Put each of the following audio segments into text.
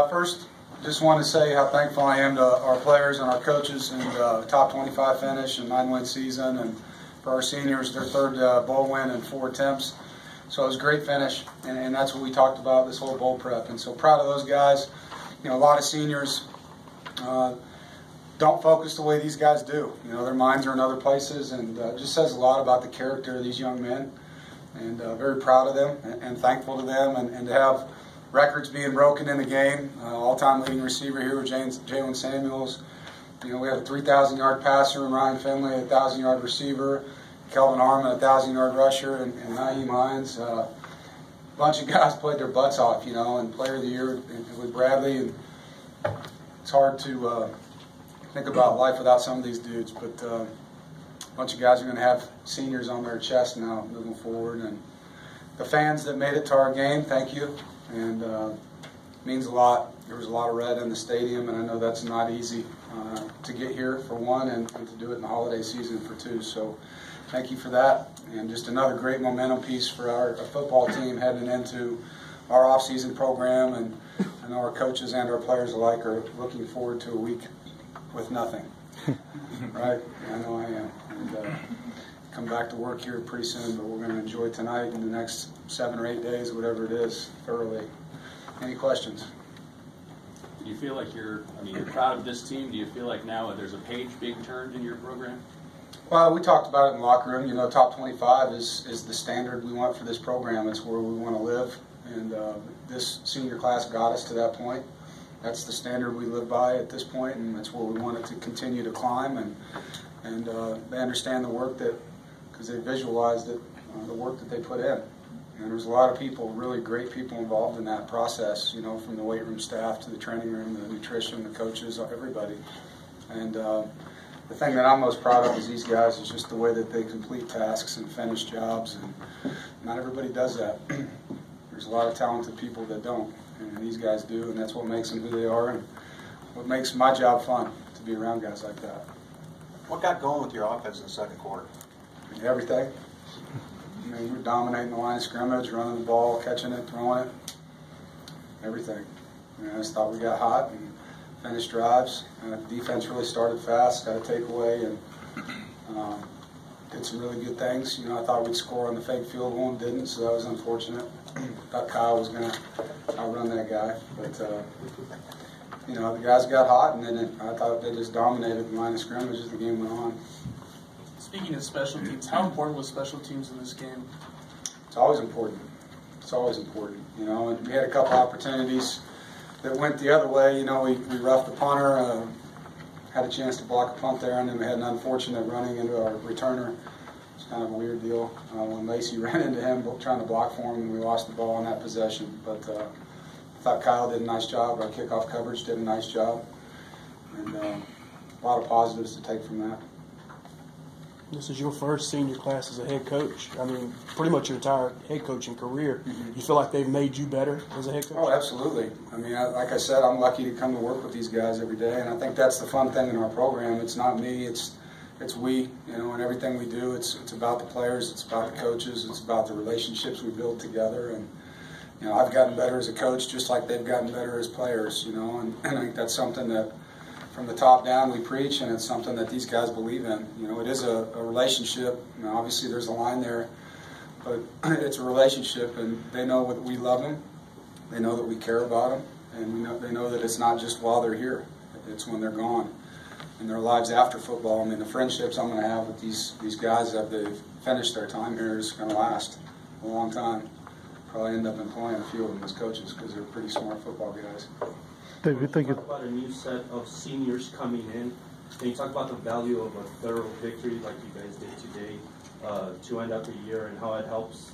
First, just want to say how thankful I am to our players and our coaches and top 25 finish and 9-win season, and for our seniors, their third bowl win in 4 attempts. So it was a great finish, and that's what we talked about this whole bowl prep. And so proud of those guys. You know, a lot of seniors don't focus the way these guys do. You know, their minds are in other places, and it just says a lot about the character of these young men. And very proud of them and thankful to them, and to have records being broken in the game. All-time leading receiver here with Jalen Samuels. You know, we have a 3,000-yard passer in Ryan Finley, a 1,000-yard receiver, Kelvin Harmon, a 1,000-yard rusher, and Naheem Hines. A bunch of guys played their butts off, you know, and Player of the Year with Bradley. And it's hard to think about life without some of these dudes, but a bunch of guys are going to have seniors on their chest now moving forward. And the fans that made it to our game, thank you. And it means a lot. There was a lot of red in the stadium, and I know that's not easy to get here for one, and to do it in the holiday season for two. So thank you for that. And just another great momentum piece for our football team heading into our off-season program. And I know our coaches and our players alike are looking forward to a week with nothing. Right? I know I am. And come back to work here pretty soon, but we're going to enjoy tonight and the next 7 or 8 days, whatever it is, thoroughly. Any questions? Do you feel like you're proud of this team? Do you feel like now there's a page being turned in your program? Well, we talked about it in the locker room. You know, top 25 is the standard we want for this program. It's where we want to live, and this senior class got us to that point. That's the standard we live by at this point, and that's where we want it to continue to climb. And they understand the work that, because they visualized it, the work that they put in. And there's a lot of people, really great people involved in that process, you know, from the weight room staff to the training room, the nutrition, the coaches, everybody. And the thing that I'm most proud of is these guys is just the way that they complete tasks and finish jobs. And not everybody does that. There's a lot of talented people that don't, and these guys do, and that's what makes them who they are, and what makes my job fun, to be around guys like that. What got going with your offense in the second quarter? Everything. I mean, we're dominating the line of scrimmage, running the ball, catching it, throwing it, everything. I just thought we got hot and finished drives. The defense really started fast, got a takeaway, and did some really good things. You know, I thought we'd score on the fake field goal and didn't, so that was unfortunate. Thought Kyle was going to outrun that guy, but you know, the guys got hot, and then I thought they just dominated the line of scrimmage as the game went on. Speaking of special teams, how important was special teams in this game? It's always important. It's always important, you know. And we had a couple opportunities that went the other way. You know, we roughed the punter, had a chance to block a punt there, and then we had an unfortunate running into our returner. It's kind of a weird deal when Lacey ran into him trying to block for him, and we lost the ball on that possession. But I thought Kyle did a nice job. Our kickoff coverage did a nice job, and a lot of positives to take from that. This is your first senior class as a head coach. I mean, pretty much your entire head coaching career. Mm-hmm. You feel like they've made you better as a head coach? Oh, absolutely. I mean, like I said, I'm lucky to come to work with these guys every day, and I think that's the fun thing in our program. It's not me, it's we, you know, and everything we do, it's about the players, it's about the coaches, it's about the relationships we build together. And, you know, I've gotten better as a coach just like they've gotten better as players, you know, and I think that's something that from the top down we preach, and it's something that these guys believe in. You know, it is a relationship. You know, obviously there's a line there, but it's a relationship, and they know that we love them. They know that we care about them, and they know that it's not just while they're here. It's when they're gone. In their lives after football. I mean, the friendships I'm going to have with these guys as they've finished their time here is going to last a long time. Probably end up employing a few of them as coaches because they're pretty smart football guys. Dave, you think talk about a new set of seniors coming in. Can you talk about the value of a thorough victory like you guys did today to end up the year, and how it helps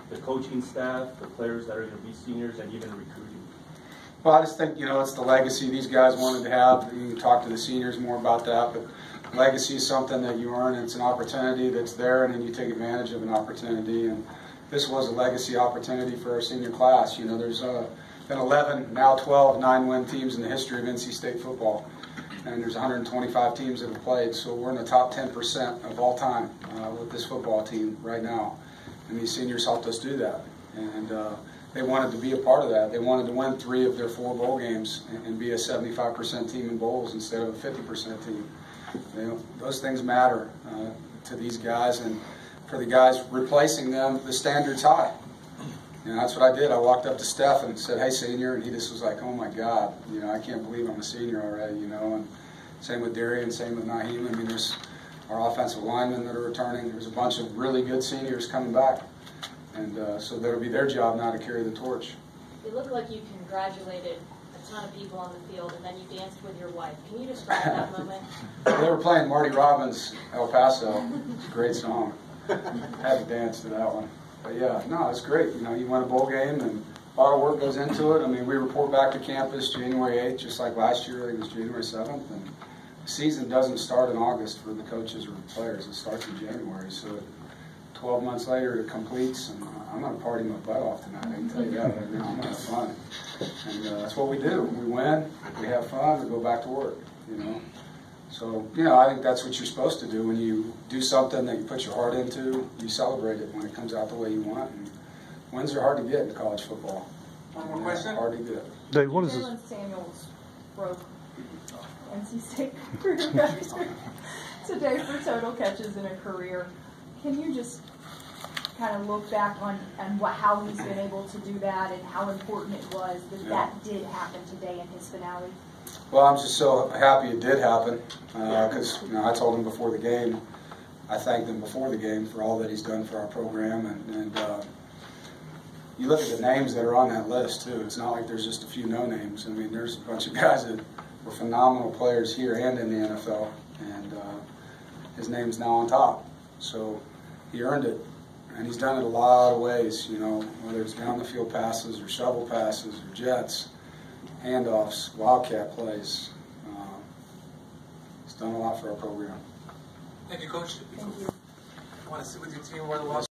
the coaching staff, the players that are going to be seniors, and even recruiting? Well, I just think, you know, it's the legacy these guys wanted to have. You can talk to the seniors more about that, but legacy is something that you earn. It's an opportunity that's there, and then you take advantage of an opportunity. And this was a legacy opportunity for our senior class. You know, there's been 11, now 12 9-win teams in the history of NC State football. And there's 125 teams that have played, so we're in the top 10% of all time with this football team right now. And these seniors helped us do that. And they wanted to be a part of that. They wanted to win 3 of their 4 bowl games and be a 75% team in bowls instead of a 50% team. You know, those things matter to these guys, and for the guys replacing them, the standard's high. And that's what I did. I walked up to Steph and said, "Hey, senior," and he just was like, "Oh my God, you know, I can't believe I'm a senior already," you know. And same with Doeren, same with Naheem. I mean, there's our offensive linemen that are returning. There's a bunch of really good seniors coming back. And so that'll be their job now to carry the torch. It looked like you congratulated a ton of people on the field, and then you danced with your wife. Can you describe that moment? They were playing Marty Robbins' El Paso. It's a great song. Had to dance to that one. But yeah, no, it's great. You know, you win a bowl game, and a lot of work goes into it. I mean, we report back to campus January 8th, just like last year. I think it was January 7th. And the season doesn't start in August for the coaches or the players. It starts in January. So 12 months later, it completes, and I'm going to party my butt off tonight. I can tell you that right now. I'm going to have fun. And that's what we do. We win, we have fun, we go back to work, you know. So, you know, I think that's what you're supposed to do. When you do something that you put your heart into, you celebrate it when it comes out the way you want. And wins are hard to get in college football. One more question? Hard to get. Dave, what is this? Jalen Samuels broke NC State career record today for total catches in a career. Can you just kind of look back on how he's been able to do that and how important it was that that did happen today in his finale? Well, I'm just so happy it did happen because you know, I told him before the game, I thanked him before the game for all that he's done for our program. And you look at the names that are on that list, too. It's not like there's just a few no-names. I mean, there's a bunch of guys that were phenomenal players here and in the NFL, and his name's now on top. So he earned it, and he's done it a lot of ways, you know, whether it's down the field passes or shovel passes or jets, handoffs, wildcat plays. He's done a lot for our program. Thank you, Coach. Thank you. Want to sit with your team, wear the loss.